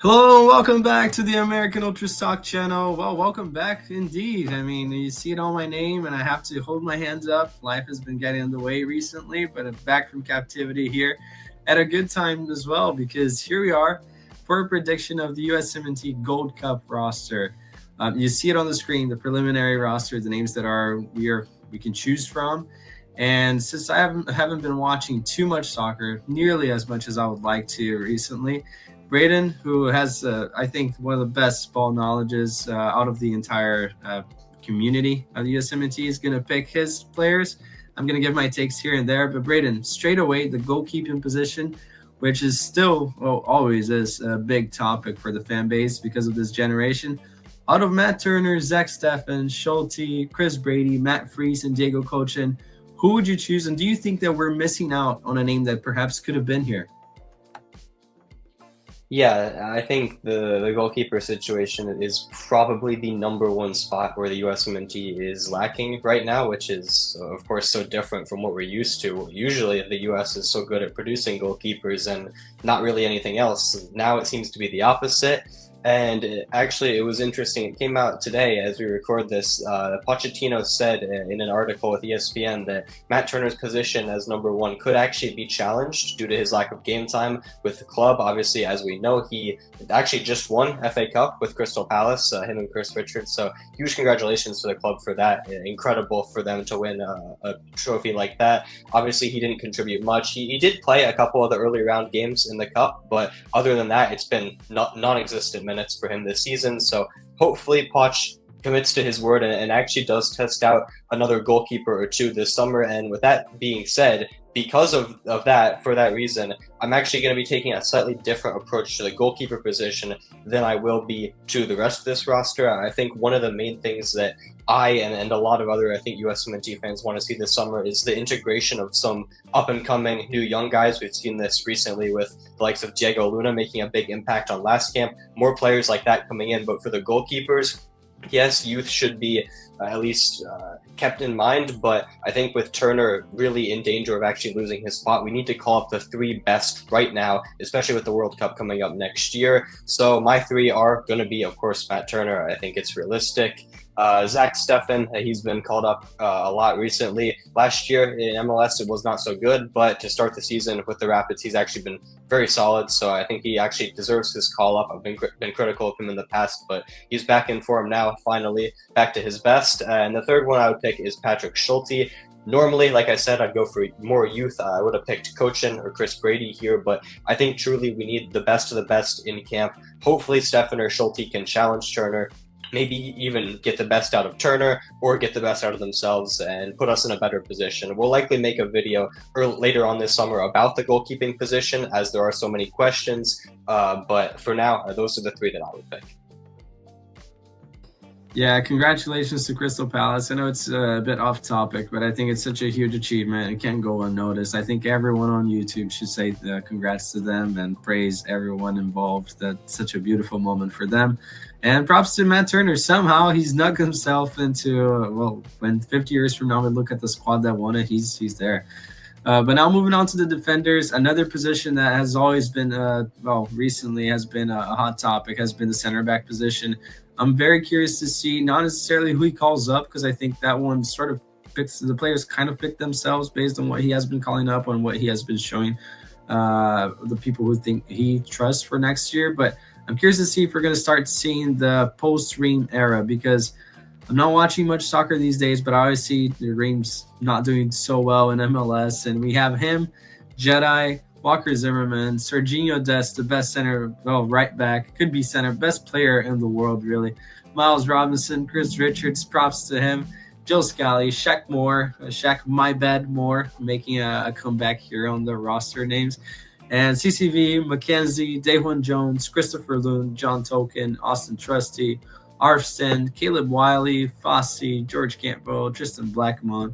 Hello, welcome back to the American Ultras Talk channel. Well, welcome back indeed. I mean, you see it on my name, and I have to hold my hands up. Life has been getting in the way recently, but I'm back from captivity here at a good time as well because here we are for a prediction of the USMNT Gold Cup roster. You see it on the screen, the preliminary roster, the names that we can choose from. And since I haven't been watching too much soccer, nearly as much as I would like to recently, Braden, who has, I think, one of the best ball knowledges out of the entire community of the USMNT, is going to pick his players. I'm going to give my takes here and there. But Braden, straight away, the goalkeeping position, which is still, well, always is a big topic for the fan base because of this generation. Out of Matt Turner, Zach Steffen, Schulte, Chris Brady, Matt Freese, and Diego Cochin, who would you choose? And do you think that we're missing out on a name that perhaps could have been here? Yeah, I think the goalkeeper situation is probably the number one spot where the USMNT is lacking right now, which is, of course, so different from what we're used to. Usually, the US is so good at producing goalkeepers and not really anything else. Now it seems to be the opposite. And actually, it was interesting. It came out today as we record this. Pochettino said in an article with ESPN that Matt Turner's position as number one could actually be challenged due to his lack of game time with the club. Obviously, as we know, he actually just won FA Cup with Crystal Palace, him and Chris Richards. So huge congratulations to the club for that. Incredible for them to win a trophy like that. Obviously, he didn't contribute much. He did play a couple of the early round games in the Cup, but other than that, it's been non-existent minutes for him this season. So hopefully Poch commits to his word and actually does test out another goalkeeper or two this summer. And with that being said, because of that, for that reason, I'm actually going to be taking a slightly different approach to the goalkeeper position than I will be to the rest of this roster. I think one of the main things that I and a lot of other, I think, USMNT fans want to see this summer is the integration of some up-and-coming new young guys. We've seen this recently with the likes of Diego Luna making a big impact on last camp. More players like that coming in, but for the goalkeepers, yes, youth should be at least kept in mind, but I think with Turner really in danger of actually losing his spot, we need to call up the three best right now, especially with the World Cup coming up next year. So my three are going to be, of course, Matt Turner. I think it's realistic. Zach Steffen, he's been called up a lot recently. Last year in MLS, it was not so good, but to start the season with the Rapids, he's actually been very solid. So I think he actually deserves his call up. I've been critical of him in the past, but he's back in form now, finally, back to his best. And the third one I would pick is Patrick Schulte. Normally, like I said, I'd go for more youth. I would have picked Cochin or Chris Brady here, but I think truly we need the best of the best in camp. Hopefully, Steffen or Schulte can challenge Turner, maybe even get the best out of Turner or get the best out of themselves and put us in a better position. We'll likely make a video later on this summer about the goalkeeping position as there are so many questions. But for now, those are the three that I would pick. Yeah, congratulations to Crystal Palace. I know it's a bit off topic, but I think it's such a huge achievement. It can't go unnoticed. I think everyone on YouTube should say congrats to them and praise everyone involved. That's such a beautiful moment for them. And props to Matt Turner. Somehow he snuck himself into, well, when 50 years from now we look at the squad that won it, he's there. But now moving on to the defenders, another position that has always been, recently has been a hot topic, has been the center back position. I'm very curious to see not necessarily who he calls up, because I think that one sort of picks, the players kind of pick themselves based on what he has been calling up, on what he has been showing the people who think he trusts for next year. But I'm curious to see if we're going to start seeing the post-Ream era, because I'm not watching much soccer these days, but I always see the Reams not doing so well in MLS. And we have him, Jedi, Walker Zimmerman, Serginho Dest, the best center, well, right back, could be center, best player in the world, really. Miles Robinson, Chris Richards, props to him. Joe Scally, Shaq Moore, Shaq My Bad Moore, making a comeback here on the roster names. And CCV, Mackenzie, Daewon Jones, Christopher Loon, John Token, Austin Trusty, Arfston, Caleb Wiley, Fossey, George Campbell, Tristan Blackmon,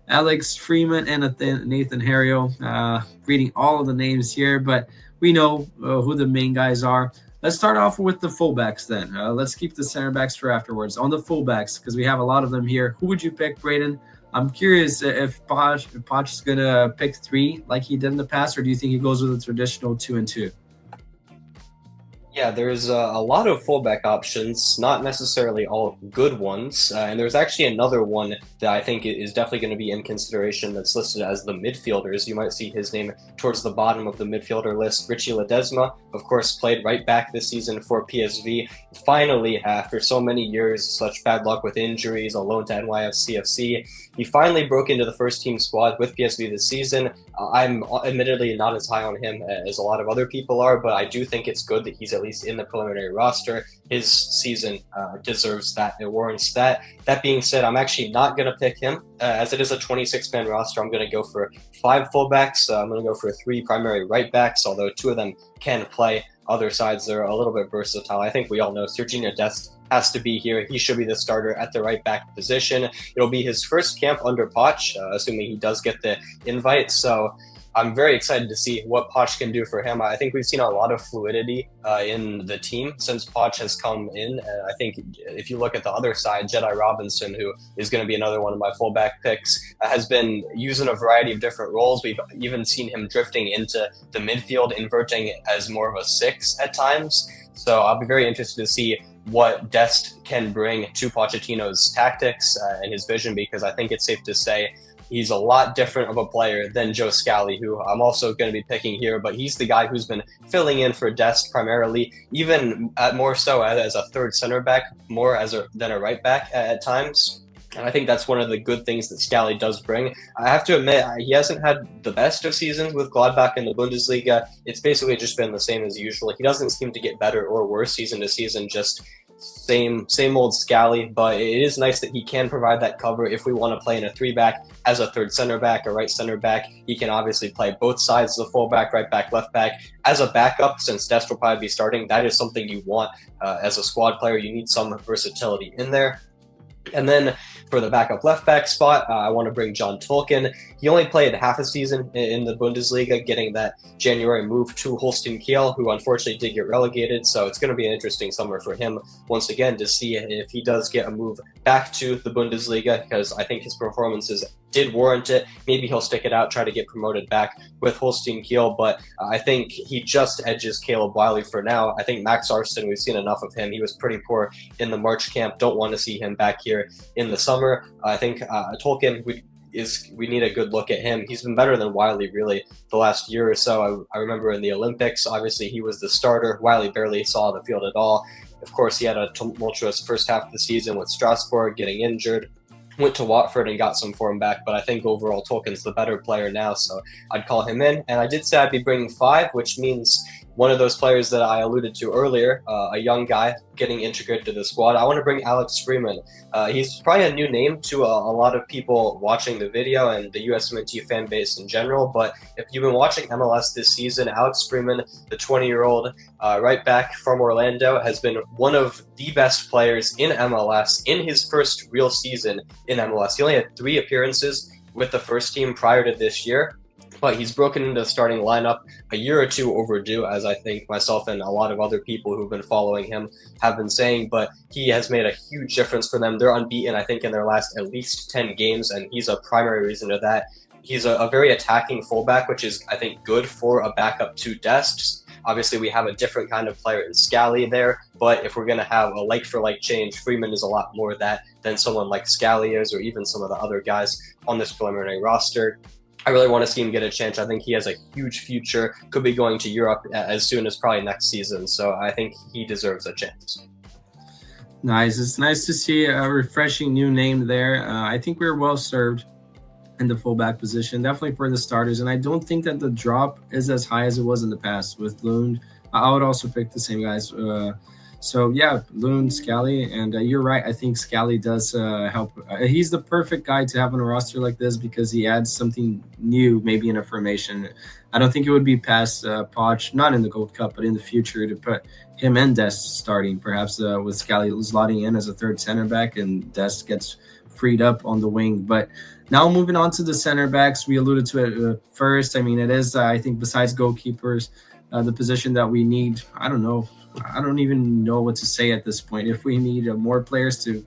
Alex Freeman, and Nathan Harrio. Reading all of the names here, but we know who the main guys are. Let's start off with the fullbacks then. Let's keep the center backs for afterwards. On the fullbacks, because we have a lot of them here. Who would you pick, Braden? I'm curious if Poch is going to pick three like he did in the past, or do you think he goes with a traditional 2 and 2? Yeah, there's a lot of fullback options, not necessarily all good ones. And there's actually another one that I think is definitely going to be in consideration that's listed as the midfielders. You might see his name towards the bottom of the midfielder list. Richie Ledesma, of course, played right back this season for PSV. Finally, after so many years, such bad luck with injuries, a loan to NYFCFC, he finally broke into the first team squad with PSV this season. I'm admittedly not as high on him as a lot of other people are, but I do think it's good that he's at least in the preliminary roster. His season deserves that. It warrants that. That being said, I'm actually not going to pick him. As it is a 26-man roster, I'm going to go for 5 fullbacks. I'm going to go for 3 primary right backs, although 2 of them can play. Other sides are a little bit versatile. I think we all know Serginho Dest has to be here. He should be the starter at the right back position. It'll be his first camp under Poch, assuming he does get the invite. So I'm very excited to see what Poch can do for him. I think we've seen a lot of fluidity in the team since Poch has come in. I think if you look at the other side, Jedi Robinson, who is going to be another one of my fullback picks, has been using a variety of different roles. We've even seen him drifting into the midfield, inverting as more of a 6 at times. So I'll be very interested to see what Dest can bring to Pochettino's tactics and his vision, because I think it's safe to say he's a lot different of a player than Joe Scally, who I'm also going to be picking here, but he's the guy who's been filling in for Dest primarily, even more so as a third center back, more than a right back at times. And I think that's one of the good things that Scally does bring. I have to admit, he hasn't had the best of seasons with Gladbach in the Bundesliga. It's basically just been the same as usual. He doesn't seem to get better or worse season to season, just same old Scally, but it is nice that he can provide that cover if we want to play in a 3-back as a third center back, a right center back. He can obviously play both sides of the fullback, right back, left back. As a backup, since Dest will probably be starting, that is something you want as a squad player. You need some versatility in there. And then for the backup left back spot, I want to bring John Tolkien. He only played half a season in the Bundesliga, getting that January move to Holstein Kiel, who unfortunately did get relegated. So it's going to be an interesting summer for him once again to see if he does get a move back to the Bundesliga, because I think his performances did warrant it. Maybe he'll stick it out, try to get promoted back with Holstein Kiel, but I think he just edges Caleb Wiley for now. I think Max Arston, we've seen enough of him. He was pretty poor in the March camp. Don't want to see him back here in the summer. I think Tolkien, we need a good look at him. He's been better than Wiley really the last year or so. I remember in the Olympics, obviously he was the starter. Wiley barely saw the field at all. Of course, he had a tumultuous first half of the season with Strasbourg getting injured. Went to Watford and got some form back, but I think overall Tolkien's the better player now, so I'd call him in. And I did say I'd be bringing 5, which means one of those players that I alluded to earlier, a young guy getting integrated to the squad. I want to bring Alex Freeman. He's probably a new name to a lot of people watching the video and the USMNT fan base in general, but if you've been watching MLS this season, Alex Freeman, the 20-year-old right back from Orlando, has been one of the best players in MLS in his first real season in MLS. He only had 3 appearances with the first team prior to this year, but he's broken into the starting lineup a year or 2 overdue, as I think myself and a lot of other people who've been following him have been saying, but he has made a huge difference for them. They're unbeaten, I think, in their last at least 10 games, and he's a primary reason to that. He's a very attacking fullback, which is, I think, good for a backup to Dest. Obviously, we have a different kind of player in Scally there, but if we're going to have a like-for-like change, Freeman is a lot more of that than someone like Scally is, or even some of the other guys on this preliminary roster. I really want to see him get a chance. I think he has a huge future, could be going to Europe as soon as probably next season, so I think he deserves a chance. Nice. It's nice to see a refreshing new name there. I think we're well served in the fullback position, definitely for the starters. And I don't think that the drop is as high as it was in the past with Lund. I would also pick the same guys. So yeah, Lund, Scally, and you're right. I think Scally does help. He's the perfect guy to have on a roster like this because he adds something new, maybe in a formation. I don't think it would be past Poch, not in the Gold Cup, but in the future to put him and Dest starting, perhaps with Scally slotting in as a third center back and Dest gets freed up on the wing. But now moving on to the center backs, we alluded to it first. I mean, it is, I think, besides goalkeepers, the position that we need. I don't know. I don't even know what to say at this point. If we need more players to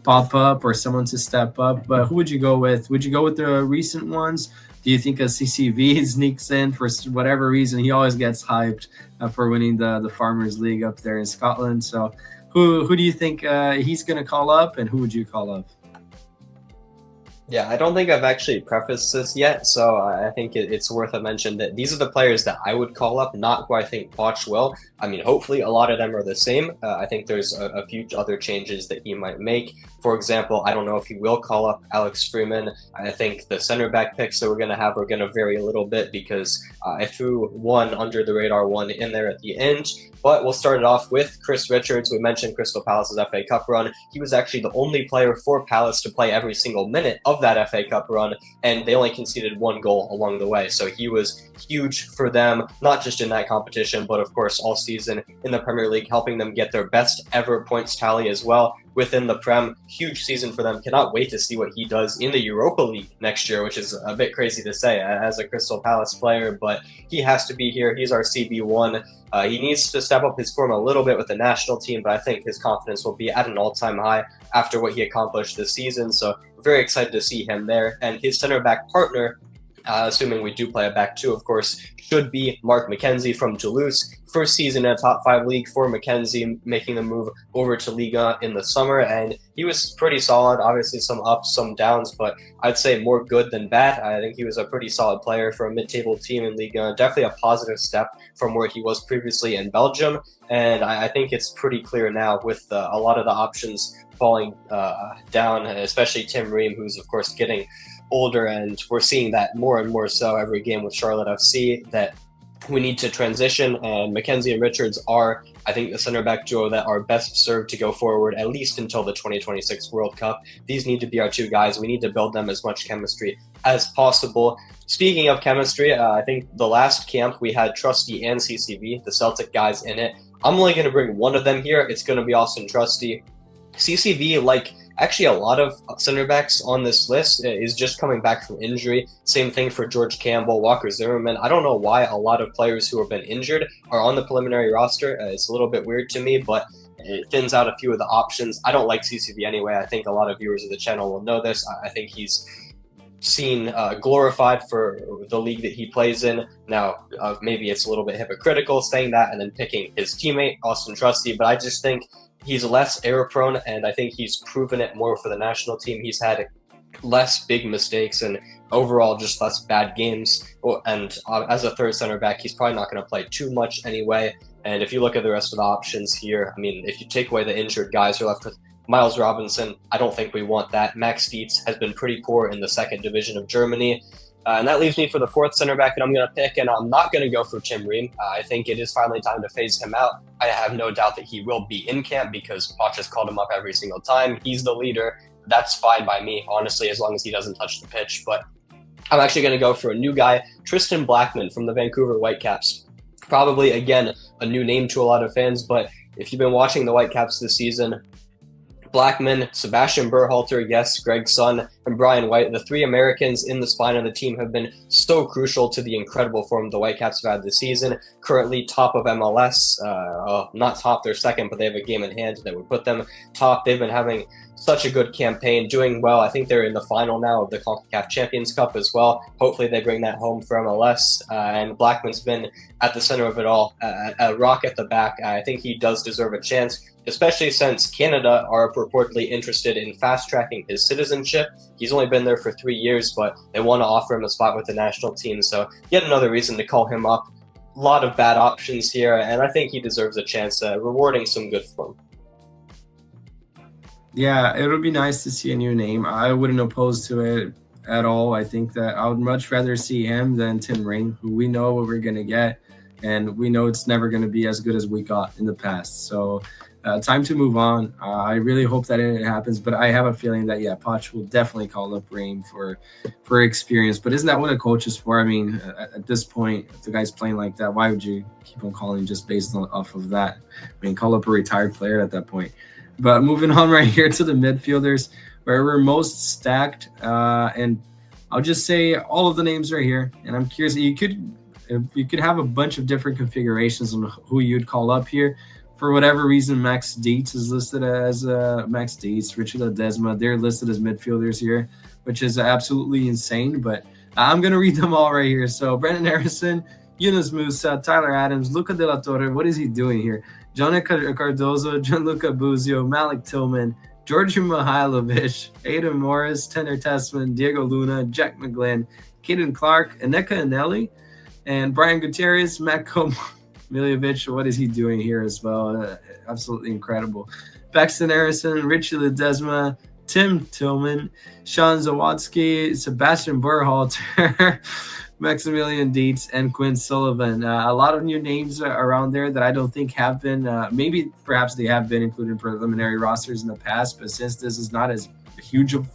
pop up or someone to step up. But who would you go with? Would you go with the recent ones? Do you think a CCV sneaks in for whatever reason? He always gets hyped for winning the Farmers League up there in Scotland. So who do you think he's going to call up, and who would you call up? Yeah, I don't think I've actually prefaced this yet, so I think it's worth a mention that these are the players that I would call up, not who I think Poch will. I mean, hopefully a lot of them are the same. I think there's a few other changes that he might make. For example, I don't know if he will call up Alex Freeman. I think the center back picks that we're going to have are going to vary a little bit because I threw one under the radar one in there at the end. But we'll start it off with Chris Richards. We mentioned Crystal Palace's FA Cup run. He was actually the only player for Palace to play every single minute of that FA Cup run, and they only conceded one goal along the way. So he was huge for them, not just in that competition, but of course all season in the Premier League, helping them get their best ever points tally as well within the Prem. Huge season for them. Cannot wait to see what he does in the Europa League next year, which is a bit crazy to say as a Crystal Palace player, but he has to be here. He's our CB1. He needs to step up his form a little bit with the national team, but I think his confidence will be at an all-time high after what he accomplished this season. So very excited to see him there. And his center back partner, assuming we do play a back two, of course, should be Mark McKenzie from Toulouse. First season in a top 5 league for McKenzie, making the move over to Liga in the summer, and he was pretty solid. Obviously some ups, some downs, but I'd say more good than bad. I think he was a pretty solid player for a mid-table team in Liga. Definitely a positive step from where he was previously in Belgium, and I think it's pretty clear now with a lot of the options falling down, especially Tim Ream, who's of course getting older, and we're seeing that more and more so every game with Charlotte FC, that we need to transition, and McKenzie and Richards are, I think, the center back duo that are best served to go forward at least until the 2026 World Cup. These need to be our two guys. We need to build them as much chemistry as possible. Speaking of chemistry, I think the last camp we had Trusty and CCV, the Celtic guys, in it. I'm only going to bring one of them here. It's going to be Austin Trusty. CCV, like actually a lot of center backs on this list, is just coming back from injury. Same thing for George Campbell, Walker Zimmerman. I don't know why a lot of players who have been injured are on the preliminary roster. It's a little bit weird to me, but it thins out a few of the options. I don't like CCV anyway. I think a lot of viewers of the channel will know this. I think he's seen glorified for the league that he plays in. Now, maybe it's a little bit hypocritical saying that and then picking his teammate, Austin Trusty, but I just think he's less error prone, and I think he's proven it more for the national team. He's had less big mistakes and overall just less bad games. And as a third center back, he's probably not going to play too much anyway. And if you look at the rest of the options here, I mean, if you take away the injured guys, you're left with Miles Robinson. I don't think we want that. Max Dietz has been pretty poor in the second division of Germany. And that leaves me for the fourth center back that I'm going to pick, and I'm not going to go for Tim Ream. I think it is finally time to phase him out. I have no doubt that he will be in camp because Poch has called him up every single time. He's the leader. That's fine by me, honestly, as long as he doesn't touch the pitch. But I'm actually going to go for a new guy, Tristan Blackman from the Vancouver Whitecaps. Probably, again, a new name to a lot of fans, but if you've been watching the Whitecaps this season, Blackman, Sebastian Berhalter, yes, Greg Son, and Brian White, the three Americans in the spine of the team, have been so crucial to the incredible form the Whitecaps have had this season. Currently top of MLS, not top, they're second, but they have a game in hand that would put them top. They've been having such a good campaign, doing well. I think they're in the final now of the CONCACAF Champions Cup as well. Hopefully they bring that home for MLS, and Blackman's been at the center of it all, a rock at the back. I think he does deserve a chance, especially since Canada are reportedly interested in fast-tracking his citizenship. He's only been there for 3 years, but they want to offer him a spot with the national team, so yet another reason to call him up. A lot of bad options here, and I think he deserves a chance, rewarding some good form. Yeah, it would be nice to see a new name. I wouldn't oppose to it at all. I think that I would much rather see him than Tim Ream, who we know what we're going to get, and we know it's never going to be as good as we got in the past. So time to move on. I really hope that it happens, but I have a feeling that, yeah, Poch will definitely call up Ream for experience. But isn't that what a coach is for? I mean, at this point, if the guy's playing like that, why would you keep on calling just based off of that? I mean, call up a retired player at that point. But moving on right here to the midfielders, where we're most stacked, and I'll just say all of the names are here. And I'm curious, you could have a bunch of different configurations on who you'd call up here. For whatever reason, Max Dietz is listed as Max Dietz, Richard Ledesma. They're listed as midfielders here, which is absolutely insane. But I'm gonna read them all right here. So Brendan Harrison, Yunus Musa, Tyler Adams, Luca De La Torre. What is he doing here? Johnny Cardozo, Gianluca Buzio, Malik Tillman, Georgian Mihailovic, Aidan Morris, Tanner Tessman, Diego Luna, Jack McGlynn, Caden Clark, Aneka Anelli, and Brian Gutierrez, Matt Miljevic. What is he doing here as well? Absolutely incredible. Paxton Harrison, Richie Ledesma, Tim Tillman, Sean Zawadsky, Sebastian Berhalter, Maximilian Dietz, and Quinn Sullivan. A lot of new names around there that I don't think have been, maybe perhaps they have been included in preliminary rosters in the past, but since this is not as huge of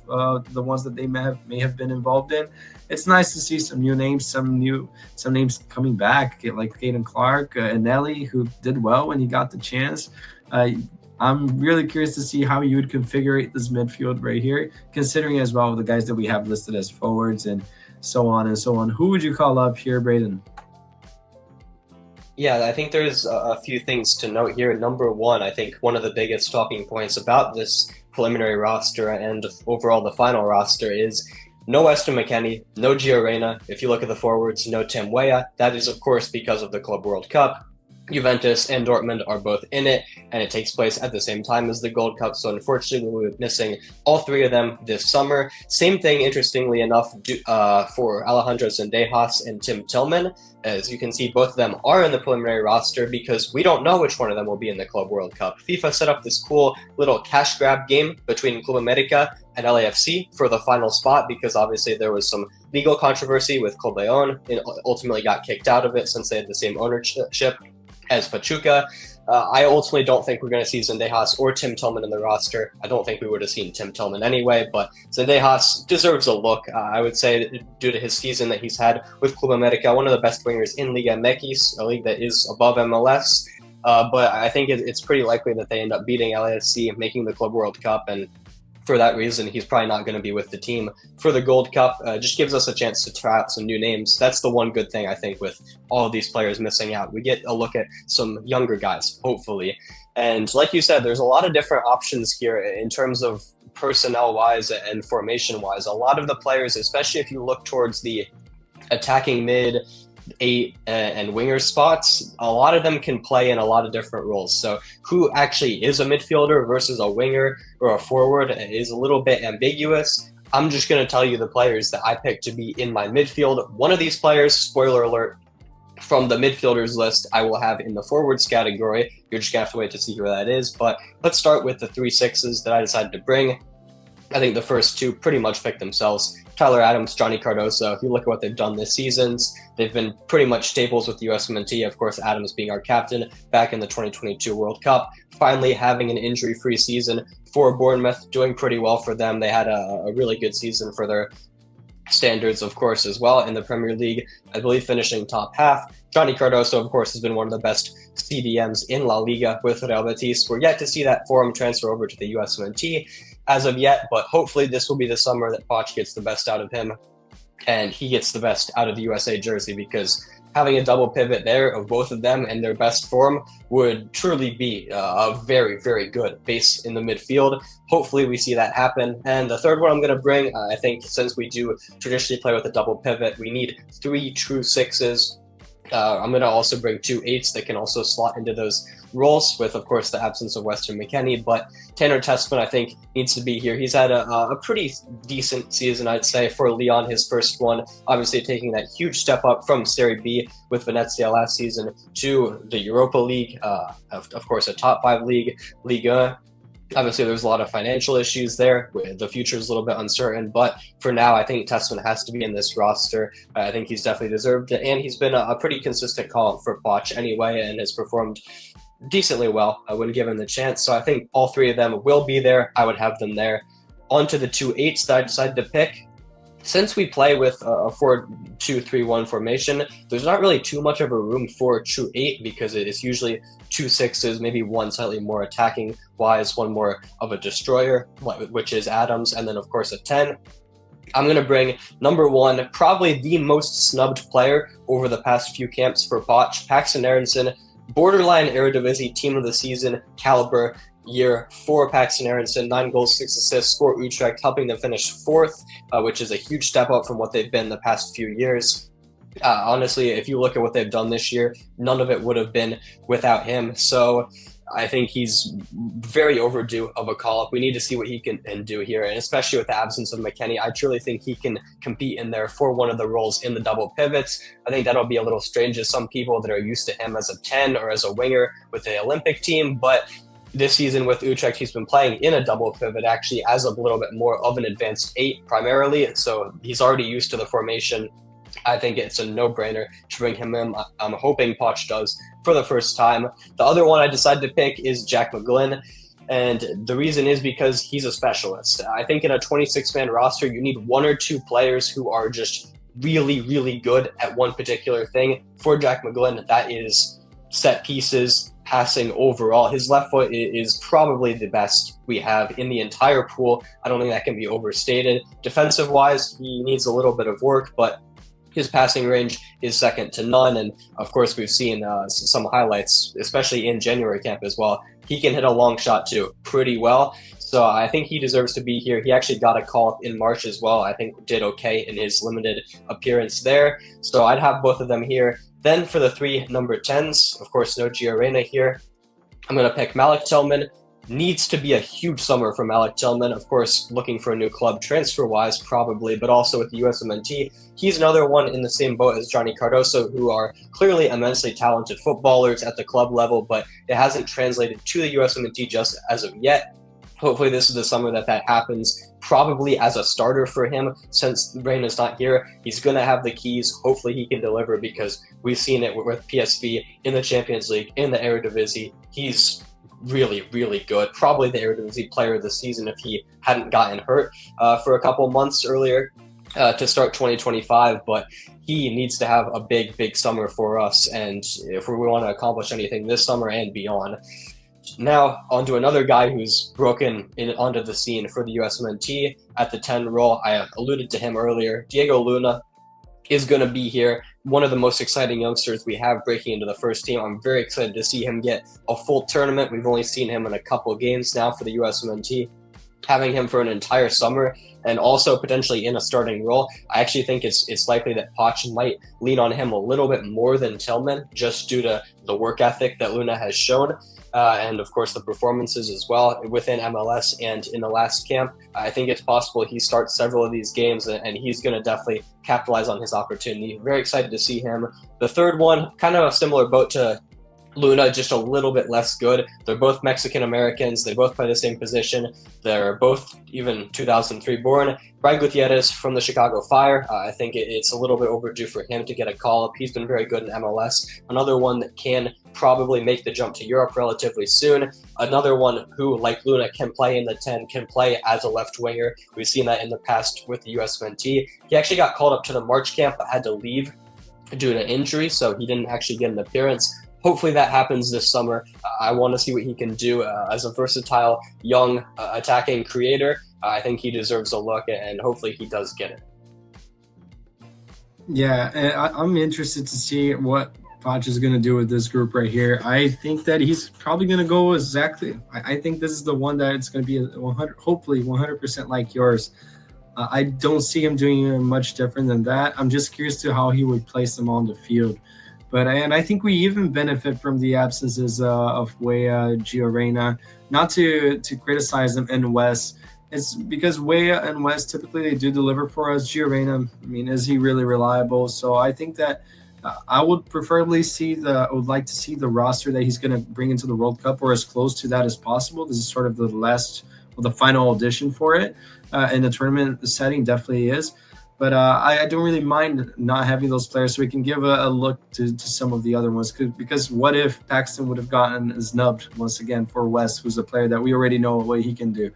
the ones that they may have been involved in, it's nice to see some new names, some names coming back, like Caden Clark and Nelly, who did well when he got the chance. I'm really curious to see how you would configure this midfield right here, considering as well the guys that we have listed as forwards and so on and so on. Who would you call up here, Braden? Yeah, I think there's a few things to note here. Number one, I think one of the biggest talking points about this preliminary roster and overall the final roster is no Weston McKennie, no Gio Reyna. If you look at the forwards, no Tim Weah. That is, of course, because of the Club World Cup. Juventus and Dortmund are both in it, and it takes place at the same time as the Gold Cup. So unfortunately, we'll be missing all three of them this summer. Same thing, interestingly enough, for Alejandro Zendejas and Tim Tillman. As you can see, both of them are in the preliminary roster because we don't know which one of them will be in the Club World Cup. FIFA set up this cool little cash grab game between Club America and LAFC for the final spot because obviously there was some legal controversy with Club Leon and ultimately got kicked out of it since they had the same ownership as Pachuca. I ultimately don't think we're going to see Zendejas or Tim Tillman in the roster. I don't think we would have seen Tim Tillman anyway, but Zendejas deserves a look. I would say due to his season that he's had with Club America, one of the best wingers in Liga MX, a league that is above MLS. But I think it's pretty likely that they end up beating LAFC, making the Club World Cup, and for that reason, he's probably not going to be with the team for the Gold Cup. Just gives us a chance to try out some new names. That's the one good thing, I think, with all of these players missing out. We get a look at some younger guys, hopefully. And like you said, there's a lot of different options here in terms of personnel-wise and formation-wise. A lot of the players, especially if you look towards the attacking mid, 8 and winger spots, a lot of them can play in a lot of different roles. So who actually is a midfielder versus a winger or a forward is a little bit ambiguous. I'm just going to tell you the players that I picked to be in my midfield. One of these players, spoiler alert, from the midfielders list, I will have in the forwards category. You're just going to have to wait to see who that is. But let's start with the 3 6s that I decided to bring. I think the first two pretty much pick themselves. Tyler Adams, Johnny Cardoso. If you look at what they've done this season, they've been pretty much staples with the USMNT. Of course, Adams being our captain back in the 2022 World Cup. Finally having an injury-free season for Bournemouth, doing pretty well for them. They had a really good season for their standards, of course, as well in the Premier League, I believe finishing top half. Johnny Cardoso, of course, has been one of the best CDMs in La Liga with Real Betis. We're yet to see that forum transfer over to the USMNT as of yet, but hopefully this will be the summer that Poch gets the best out of him and he gets the best out of the USA jersey, because having a double pivot there of both of them in their best form would truly be a very, very good base in the midfield. Hopefully we see that happen. And the third one I'm going to bring, I think since we do traditionally play with a double pivot, we need 3 true 6s. I'm going to also bring 2 8s that can also slot into those roles with, of course, the absence of Weston McKennie. But Tanner Tessman, I think, needs to be here. He's had a pretty decent season, I'd say, for Lyon, his first one. Obviously taking that huge step up from Serie B with Venezia last season to the Europa League, of course, a top 5 league, Liga. Obviously, there's a lot of financial issues there. The future is a little bit uncertain, but for now, I think Tessman has to be in this roster. I think he's definitely deserved it, and he's been a pretty consistent call for Poch anyway, and has performed decently well. I wouldn't give him the chance, so I think all 3 of them will be there. I would have them there. On to the 2 8s that I decided to pick. Since we play with a 4-2-3-1 formation, there's not really too much of a room for a true 8 because it is usually 2 6s, maybe one slightly more attacking wise, one more of a destroyer, which is Adams, and then of course a 10. I'm going to bring number 1, probably the most snubbed player over the past few camps for Poch, Paxton Aronson, borderline Eredivisie team of the season caliber year for Paxton Aronson, 9 goals, 6 assists for Utrecht, helping them finish fourth, which is a huge step up from what they've been the past few years. Honestly, if you look at what they've done this year, none of it would have been without him. So I think he's very overdue of a call-up. We need to see what he can do here, and especially with the absence of McKennie, I truly think he can compete in there for one of the roles in the double pivots. I think that'll be a little strange to some people that are used to him as a 10 or as a winger with the Olympic team, but this season with Utrecht, he's been playing in a double pivot, actually as a little bit more of an advanced 8 primarily, so he's already used to the formation. I think it's a no-brainer to bring him in. I'm hoping Poch does for the first time. The other one I decided to pick is Jack McGlynn, and the reason is because he's a specialist. I think in a 26-man roster, you need 1 or 2 players who are just really, really good at one particular thing. For Jack McGlynn, that is set pieces, passing overall. His left foot is probably the best we have in the entire pool. I don't think that can be overstated. Defensive-wise, he needs a little bit of work, but his passing range is second to none, and of course we've seen some highlights, especially in January camp as well. He can hit a long shot too pretty well, so I think he deserves to be here. He actually got a call up in March as well. I think did okay in his limited appearance there, so I'd have both of them here. Then for the 3 number 10s, of course no Gio Reyna here. I'm going to pick Malik Tillman. Needs to be a huge summer for Malik Tillman. Of course, looking for a new club transfer-wise, probably, but also with the USMNT. He's another one in the same boat as Johnny Cardoso, who are clearly immensely talented footballers at the club level, but it hasn't translated to the USMNT just as of yet. Hopefully this is the summer that happens, probably as a starter for him. Since Reyna's not here, he's going to have the keys. Hopefully he can deliver, because we've seen it with PSV in the Champions League, in the Eredivisie. He's really, really good. Probably the Eredivisie player of the season if he hadn't gotten hurt for a couple months earlier to start 2025. But he needs to have a big, big summer for us, and if we want to accomplish anything this summer and beyond. Now, on to another guy who's broken onto the scene for the USMNT at the 10 role. I alluded to him earlier. Diego Luna is going to be here. One of the most exciting youngsters we have breaking into the first team. I'm very excited to see him get a full tournament. We've only seen him in a couple games now for the USMNT. Having him for an entire summer and also potentially in a starting role, I actually think it's likely that Poch might lean on him a little bit more than Tillman, just due to the work ethic that Luna has shown. And of course the performances as well within MLS and in the last camp. I think it's possible he starts several of these games, and he's going to definitely capitalize on his opportunity. Very excited to see him. The third one, kind of a similar boat to Luna, just a little bit less good. They're both Mexican Americans. They both play the same position. They're both even 2003 born. Brian Gutierrez from the Chicago Fire. I think it's a little bit overdue for him to get a call-up. He's been very good in MLS. Another one that can probably make the jump to Europe relatively soon. Another one who, like Luna, can play in the 10, can play as a left winger. We've seen that in the past with the USMNT. He actually got called up to the March camp but had to leave due to injury, so he didn't actually get an appearance. Hopefully that happens this summer. I want to see what he can do as a versatile, young, attacking creator. I think he deserves a look, and hopefully he does get it. Yeah, I'm interested to see what Poch is going to do with this group right here. I think that he's probably going to go exactly. I think this is the one that it's going to be 100% like yours. I don't see him doing much different than that. I'm just curious to how he would place them on the field. And I think we even benefit from the absences of Weah, Gio Reyna. Not to criticize them and Wes. It's because Weah and Wes typically they do deliver for us. Gio Reyna, I mean, is he really reliable? So I think that I would preferably would like to see the roster that he's going to bring into the World Cup, or as close to that as possible. This is sort of the final audition for it in the tournament setting. Definitely is. But I don't really mind not having those players, so we can give a look to some of the other ones. Because what if Paxton would have gotten snubbed once again for West, who's a player that we already know what he can do.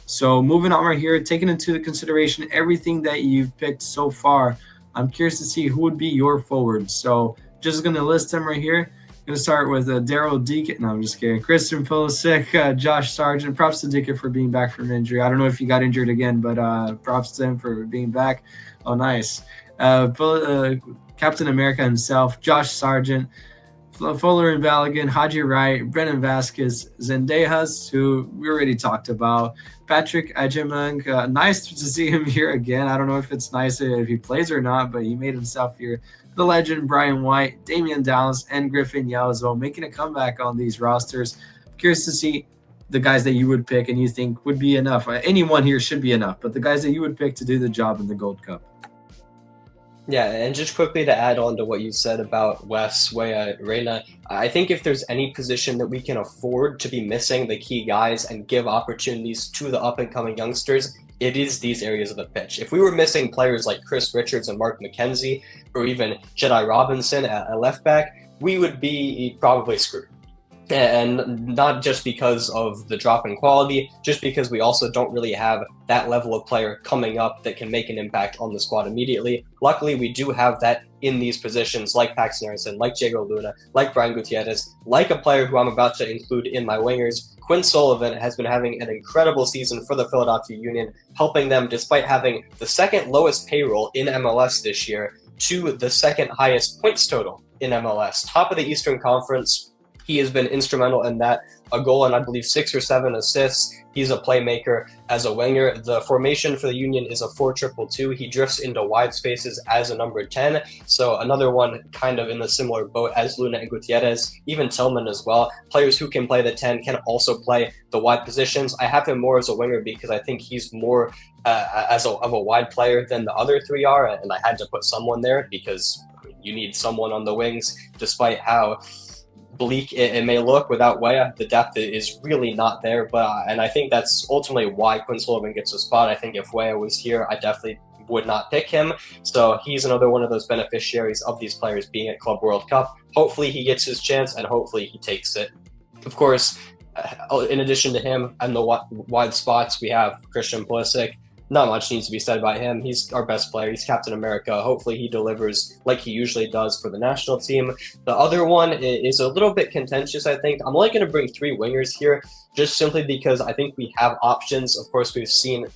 So moving on right here, taking into consideration everything that you've picked so far, I'm curious to see who would be your forwards. So just going to list them right here. Going to start with Daryl Deacon. No, I'm just kidding. Christian Pulisic, Josh Sargent. Props to Deacon for being back from injury. I don't know if he got injured again, but props to him for being back. Oh, nice. Captain America himself, Josh Sargent, Fuller and Balogun, Haji Wright, Brennan Vasquez, Zendejas, who we already talked about, Patrick Ajimang. Nice to see him here again. I don't know if it's nice if he plays or not, but he made himself here. The legend Brian White, Damian Dallas, and Griffin Yao as well, making a comeback on these rosters. Curious to see the guys that you would pick and you think would be enough. Anyone here should be enough, but the guys that you would pick to do the job in the Gold Cup. Yeah, and just quickly to add on to what you said about Wes, Weah, Reyna, I think if there's any position that we can afford to be missing the key guys and give opportunities to the up-and-coming youngsters, it is these areas of the pitch. If we were missing players like Chris Richards and Mark McKenzie, or even Jedi Robinson at left back, we would be probably screwed. And not just because of the drop in quality, just because we also don't really have that level of player coming up that can make an impact on the squad immediately. Luckily, we do have that in these positions, like Paxton Harrison, like Diego Luna, like Brian Gutierrez, like a player who I'm about to include in my wingers. Quinn Sullivan has been having an incredible season for the Philadelphia Union, helping them despite having the second lowest payroll in MLS this year to the second highest points total in MLS. Top of the Eastern Conference. He has been instrumental in that, a goal and I believe 6 or 7 assists. He's a playmaker as a winger. The formation for the Union is a 4-2-2. He drifts into wide spaces as a number 10. So another one kind of in the similar boat as Luna and Gutierrez, even Tillman as well. Players who can play the 10 can also play the wide positions. I have him more as a winger because I think he's more of a wide player than the other 3 are. And I had to put someone there because you need someone on the wings, despite how bleak it may look without Weah. The depth is really not there, and I think that's ultimately why Quinn Sullivan gets a spot. I think if Weah was here, I definitely would not pick him. So he's another one of those beneficiaries of these players being at Club World Cup. Hopefully he gets his chance and hopefully he takes it. Of course, in addition to him and the wide spots, we have Christian Pulisic. Not much needs to be said about him. He's our best player. He's Captain America. Hopefully he delivers like he usually does for the national team. The other one is a little bit contentious, I think. I'm only going to bring 3 wingers here just simply because I think we have options. Of course, we've seen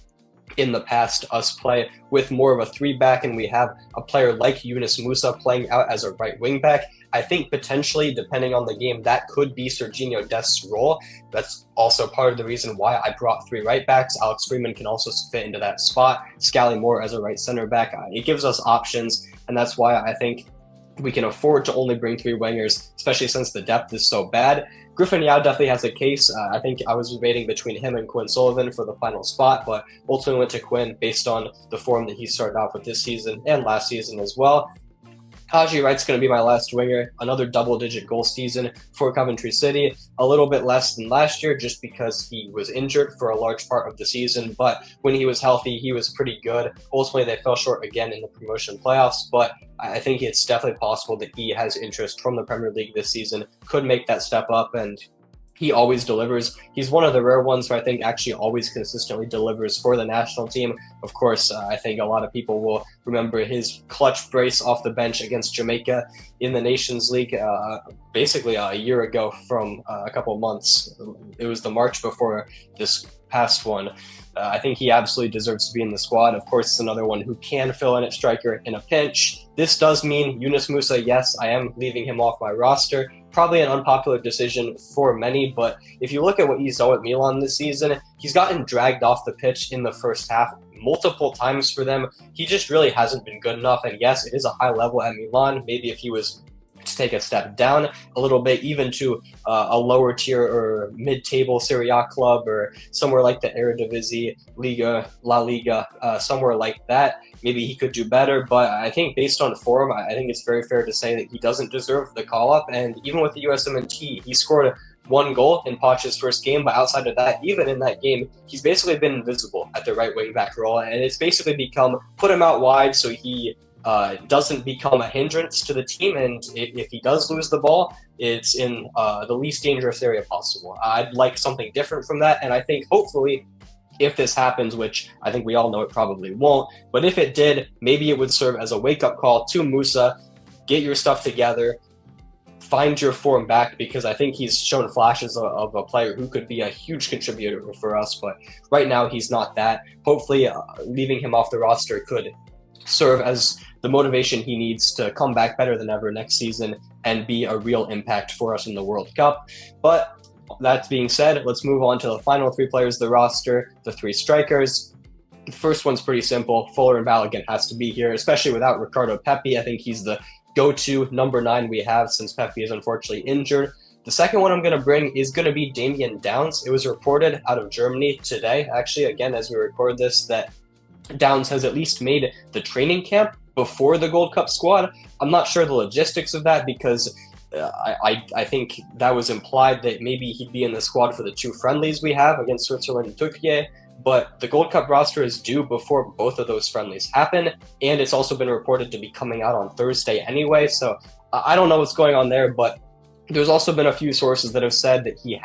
in the past us play with more of a 3-back, and we have a player like Yunus Musa playing out as a right wing back. I think potentially, depending on the game, that could be Serginho Dest's role. That's also part of the reason why I brought 3 right backs. Alex Freeman can also fit into that spot. Scally Moore as a right center back. It gives us options, and that's why I think we can afford to only bring 3 wingers, especially since the depth is so bad. Griffin Yao definitely has a case. I think I was debating between him and Quinn Sullivan for the final spot, but ultimately went to Quinn based on the form that he started off with this season and last season as well. Haji Wright's going to be my last winger, another double-digit goal season for Coventry City, a little bit less than last year just because he was injured for a large part of the season, but when he was healthy, he was pretty good. Ultimately, they fell short again in the promotion playoffs, but I think it's definitely possible that he has interest from the Premier League this season, could make that step up, and he always delivers. He's one of the rare ones who I think actually always consistently delivers for the national team. Of course, I think a lot of people will remember his clutch brace off the bench against Jamaica in the Nations League basically a year ago from a couple of months. It was the March before this past one. I think he absolutely deserves to be in the squad. Of course, it's another one who can fill in at striker in a pinch. This does mean Yunus Musa, yes, I am leaving him off my roster. Probably an unpopular decision for many, but if you look at what he's done with Milan this season, he's gotten dragged off the pitch in the first half multiple times for them. He just really hasn't been good enough, and yes, it is a high level at Milan. Maybe if he was to take a step down a little bit, even to a lower tier or mid-table Serie A club or somewhere like the Eredivisie, Liga, La Liga, somewhere like that, maybe he could do better. But I think based on form, I think it's very fair to say that he doesn't deserve the call-up. And even with the USMNT, he scored 1 goal in Poch's first game, but outside of that, even in that game, he's basically been invisible at the right wing-back role, and it's basically become put him out wide so he doesn't become a hindrance to the team, and if he does lose the ball, it's in the least dangerous area possible. I'd like something different from that, and I think hopefully if this happens, which I think we all know it probably won't, but if it did, maybe it would serve as a wake-up call to Musa, get your stuff together, find your form back, because I think he's shown flashes of a player who could be a huge contributor for us, but right now he's not that. Hopefully leaving him off the roster could serve as the motivation he needs to come back better than ever next season and be a real impact for us in the World Cup. But that being said, let's move on to the final 3 players of the roster, the 3 strikers. The first one's pretty simple. Fuller and Balogun has to be here, especially without Ricardo Pepi. I think he's the go-to number 9 we have since Pepi is unfortunately injured. The second one I'm going to bring is going to be Damian Downs. It was reported out of Germany today, actually, again, as we record this, that Downs has at least made the training camp before the Gold Cup squad. I'm not sure the logistics of that because I think that was implied that maybe he'd be in the squad for the 2 friendlies we have against Switzerland and Turkey. But the Gold Cup roster is due before both of those friendlies happen, and it's also been reported to be coming out on Thursday anyway. So I don't know what's going on there, but there's also been a few sources that have said that he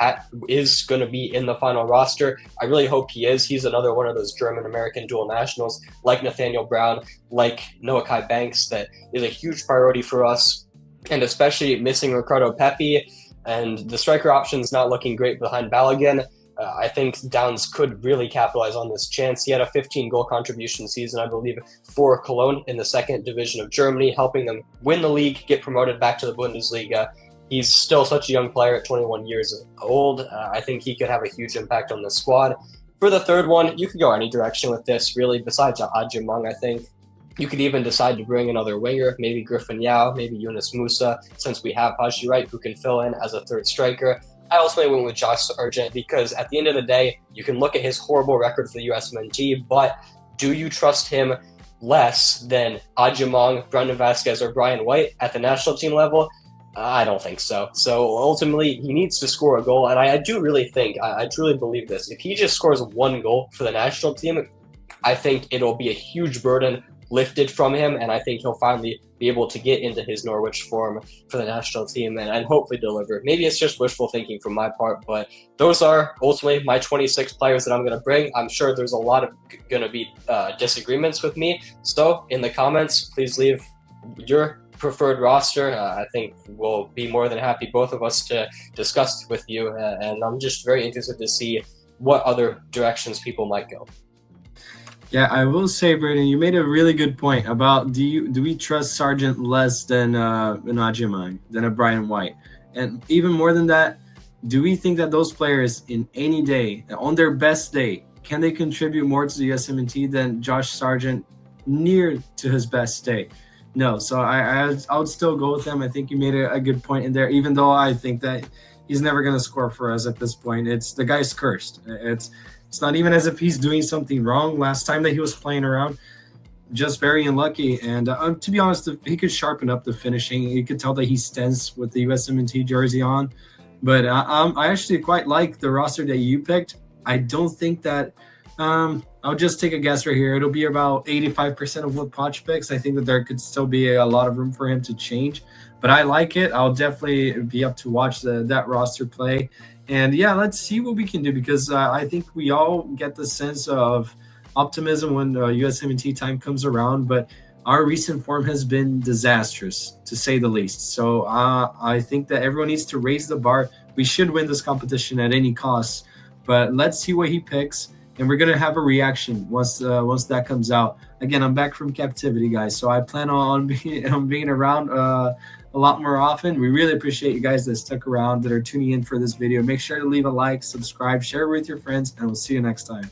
is going to be in the final roster. I really hope he is. He's another one of those German-American dual nationals, like Nathaniel Brown, like Noah Kai Banks, that is a huge priority for us. And especially missing Ricardo Pepi, and the striker option's not looking great behind Balogun. I think Downs could really capitalize on this chance. He had a 15-goal contribution season, I believe, for Cologne in the 2nd division of Germany, helping them win the league, get promoted back to the Bundesliga. He's still such a young player at 21 years old. I think he could have a huge impact on the squad. For the third one, you could go any direction with this, really, besides Ajimang, I think. You could even decide to bring another winger, maybe Griffin Yao, maybe Yunus Musa, since we have Haji Wright, who can fill in as a 3rd striker. I ultimately went with Josh Sargent because at the end of the day, you can look at his horrible record for the USMNT, but do you trust him less than Ajimang, Brendan Vasquez, or Brian White at the national team level? I don't think so. So ultimately, he needs to score a goal, and I do really think, I truly believe this. If he just scores 1 goal for the national team, I think it'll be a huge burden lifted from him, and I think he'll finally be able to get into his Norwich form for the national team and hopefully deliver. Maybe it's just wishful thinking from my part, but those are ultimately my 26 players that I'm going to bring. I'm sure there's a lot of going to be disagreements with me, so in the comments, please leave your preferred roster. I think we'll be more than happy, both of us, to discuss with you, and I'm just very interested to see what other directions people might go. Yeah, I will say, Braden, you made a really good point about do we trust Sargent less than an Ajimang, than a Brian White? And even more than that, do we think that those players in any day, on their best day, can they contribute more to the USMNT than Josh Sargent near to his best day? No, so I would still go with him. I think you made a good point in there, even though I think that he's never going to score for us at this point. It's the guy's cursed. It's not even as if he's doing something wrong. Last time that he was playing around, just very unlucky. And to be honest, if he could sharpen up the finishing, you could tell that he stands with the USMNT jersey on. But I actually quite like the roster that you picked. I don't think that I'll just take a guess right here. It'll be about 85% of what Poch picks. I think that there could still be a lot of room for him to change. But I like it. I'll definitely be up to watch that roster play. And yeah, let's see what we can do, because I think we all get the sense of optimism when USMNT time comes around, but our recent form has been disastrous, to say the least. So I think that everyone needs to raise the bar. We should win this competition at any cost, but let's see what he picks, and we're going to have a reaction once that comes out. Again, I'm back from captivity, guys, so I plan on being around a lot more often. We really appreciate you guys that stuck around, that are tuning in for this video. Make sure to leave a like, subscribe, share it with your friends, and we'll see you next time.